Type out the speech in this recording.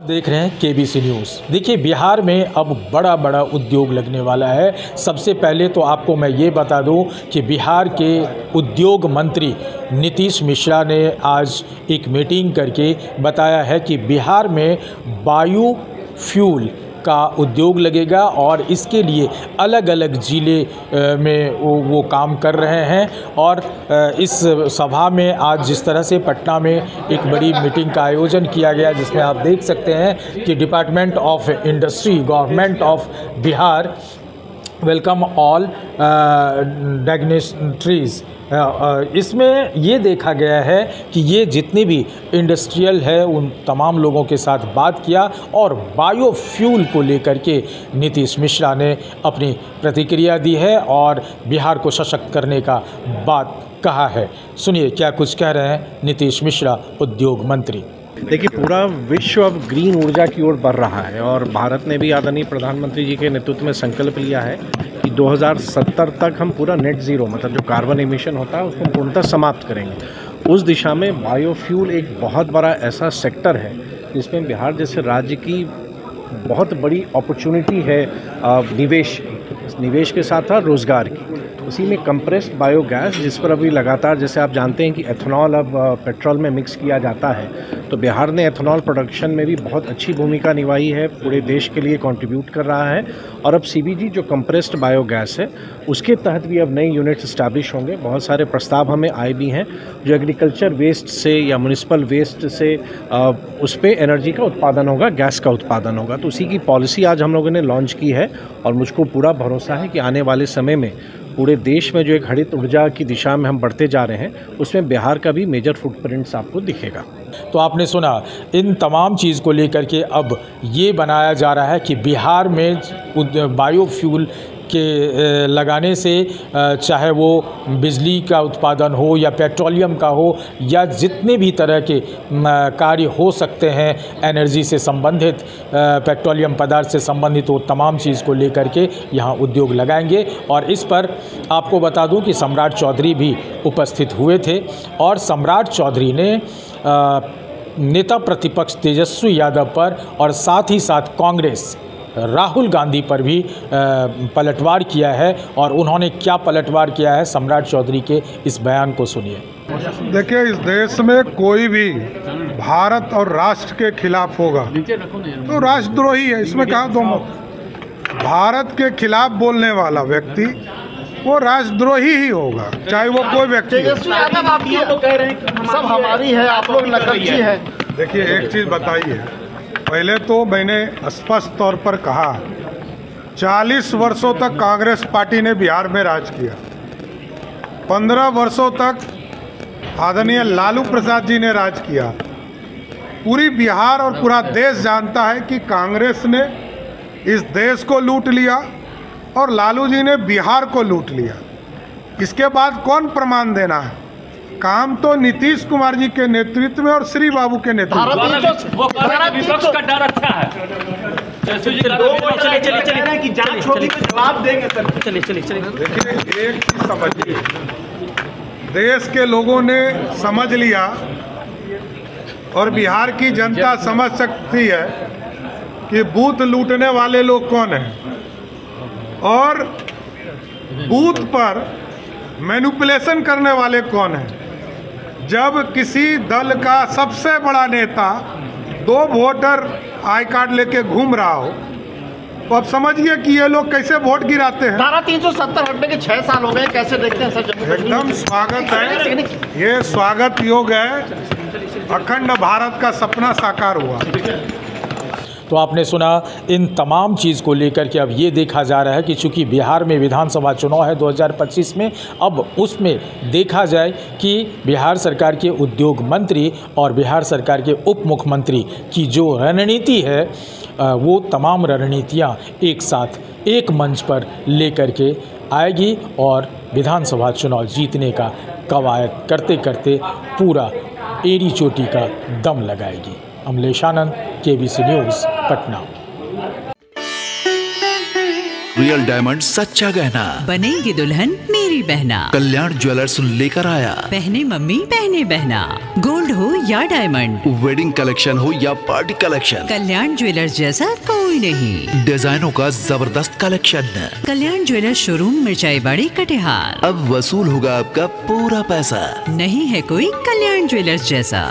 देख रहे हैं केबीसी न्यूज़। देखिए, बिहार में अब बड़ा बड़ा उद्योग लगने वाला है। सबसे पहले तो आपको मैं ये बता दूं कि बिहार के उद्योग मंत्री नीतीश मिश्रा ने आज एक मीटिंग करके बताया है कि बिहार में बायो फ्यूल का उद्योग लगेगा और इसके लिए अलग अलग ज़िले में वो काम कर रहे हैं। और इस सभा में आज जिस तरह से पटना में एक बड़ी मीटिंग का आयोजन किया गया, जिसमें आप देख सकते हैं कि department of industry, government of Bihar welcome all dignitaries. इसमें ये देखा गया है कि ये जितने भी इंडस्ट्रियल है उन तमाम लोगों के साथ बात किया और बायोफ्यूल को लेकर के नीतीश मिश्रा ने अपनी प्रतिक्रिया दी है और बिहार को सशक्त करने का बात कहा है। सुनिए क्या कुछ कह रहे हैं नीतीश मिश्रा, उद्योग मंत्री। देखिए, पूरा विश्व अब ग्रीन ऊर्जा की ओर बढ़ रहा है और भारत ने भी आदरणीय प्रधानमंत्री जी के नेतृत्व में संकल्प लिया है कि 2070 तक हम पूरा नेट ज़ीरो, मतलब जो कार्बन एमिशन होता है उसको पूर्णतः समाप्त करेंगे। उस दिशा में बायोफ्यूल एक बहुत बड़ा ऐसा सेक्टर है जिसमें बिहार जैसे राज्य की बहुत बड़ी अपॉर्चुनिटी है निवेश के साथ साथ रोज़गार की। उसी में कंप्रेस्ड बायोगैस, जिस पर अभी लगातार, जैसे आप जानते हैं कि एथेनॉल अब पेट्रोल में मिक्स किया जाता है, तो बिहार ने एथेनॉल प्रोडक्शन में भी बहुत अच्छी भूमिका निभाई है, पूरे देश के लिए कंट्रीब्यूट कर रहा है। और अब सीबीजी जो कंप्रेस्ड बायोगैस है उसके तहत भी अब नए यूनिट्स इस्टेब्लिश होंगे। बहुत सारे प्रस्ताव हमें आए भी हैं जो एग्रीकल्चर वेस्ट से या म्यूनिसिपल वेस्ट से उस पर एनर्जी का उत्पादन होगा, गैस का उत्पादन होगा। तो उसी की पॉलिसी आज हम लोगों ने लॉन्च की है और मुझको पूरा भरोसा है कि आने वाले समय में पूरे देश में जो एक हरित ऊर्जा की दिशा में हम बढ़ते जा रहे हैं उसमें बिहार का भी मेजर फुटप्रिंट्स आपको दिखेगा। तो आपने सुना, इन तमाम चीज़ को लेकर के अब ये बनाया जा रहा है कि बिहार में बायोफ्यूल के लगाने से चाहे वो बिजली का उत्पादन हो या पेट्रोलियम का हो या जितने भी तरह के कार्य हो सकते हैं एनर्जी से संबंधित, पेट्रोलियम पदार्थ से संबंधित, वो तमाम चीज़ को लेकर के यहाँ उद्योग लगाएंगे। और इस पर आपको बता दूं कि सम्राट चौधरी भी उपस्थित हुए थे और सम्राट चौधरी ने नेता प्रतिपक्ष तेजस्वी यादव पर और साथ ही साथ कांग्रेस राहुल गांधी पर भी पलटवार किया है। और उन्होंने क्या पलटवार किया है, सम्राट चौधरी के इस बयान को सुनिए। देखिए, इस देश में कोई भी भारत और राष्ट्र के खिलाफ होगा तो राष्ट्रद्रोही है, इसमें कहा दो मत। भारत के खिलाफ बोलने वाला व्यक्ति वो राष्ट्रद्रोही ही होगा, चाहे वो कोई व्यक्ति हो। सब हमारी है, आप लोग नकलची है। देखिए, एक चीज़ बताइए, पहले तो मैंने स्पष्ट तौर पर कहा 40 वर्षों तक कांग्रेस पार्टी ने बिहार में राज किया, 15 वर्षों तक आदरणीय लालू प्रसाद जी ने राज किया। पूरी बिहार और पूरा देश जानता है कि कांग्रेस ने इस देश को लूट लिया और लालू जी ने बिहार को लूट लिया। इसके बाद कौन प्रमाण देना है? काम तो नीतीश कुमार जी के नेतृत्व में और श्री बाबू के नेतृत्व में। विपक्ष का डर अच्छा है। देखिए, एक चीज समझिए, देश के लोगों ने समझ लिया और बिहार की जनता समझ सकती है कि बूथ लूटने वाले लोग कौन हैं और बूथ पर मैनिपुलेशन करने वाले कौन हैं। जब किसी दल का सबसे बड़ा नेता 2 वोटर आई कार्ड लेके घूम रहा हो तो अब समझिए कि ये लोग कैसे वोट गिराते हैं। धारा 370 हटने के 6 साल हो गए, कैसे देखते हैं सर? एकदम स्वागत है, ये स्वागत योग है। अखंड भारत का सपना साकार हुआ। तो आपने सुना, इन तमाम चीज़ को लेकर के अब ये देखा जा रहा है कि चूँकि बिहार में विधानसभा चुनाव है 2025 में, अब उसमें देखा जाए कि बिहार सरकार के उद्योग मंत्री और बिहार सरकार के उप मुख्यमंत्री की जो रणनीति है वो तमाम रणनीतियाँ एक साथ एक मंच पर लेकर के आएगी और विधानसभा चुनाव जीतने का कवायद करते करते पूरा एड़ी चोटी का दम लगाएगी। Amlesh Anand, KBC news, Patna. Real diamond सच्चा गहना। बनेगी दुल्हन मेरी बहना। कल्याण ज्वेलर्स लेकर आया। पहने मम्मी पहने बहना। गोल्ड हो या डायमंड, वेडिंग कलेक्शन हो या पार्टी कलेक्शन, कल्याण ज्वेलर्स जैसा कोई नहीं। डिजाइनों का जबरदस्त कलेक्शन। कल्याण ज्वेलर्स शोरूम मिर्चाई बाड़ी कटिहार। अब वसूल होगा आपका पूरा पैसा। नहीं है कोई कल्याण ज्वेलर्स जैसा।